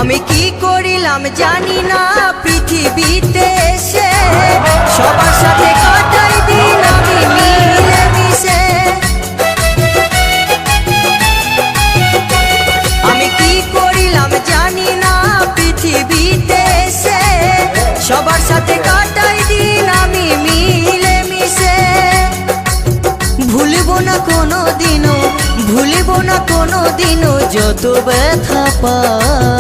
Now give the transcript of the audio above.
আমি কি করিলাম জানি না পৃথিবীতে এসে, সবার সাথে কাটাই দিন আমি মিলে মিশে। আমি কি করিলাম জানি না পৃথিবীতে এসে, সবার সাথে কাটাই দিন আমি মিলে মিশে। ভুলবো না কোনো দিনও, ভুলবো না কোনো দিনও যত ব্যথা পাই।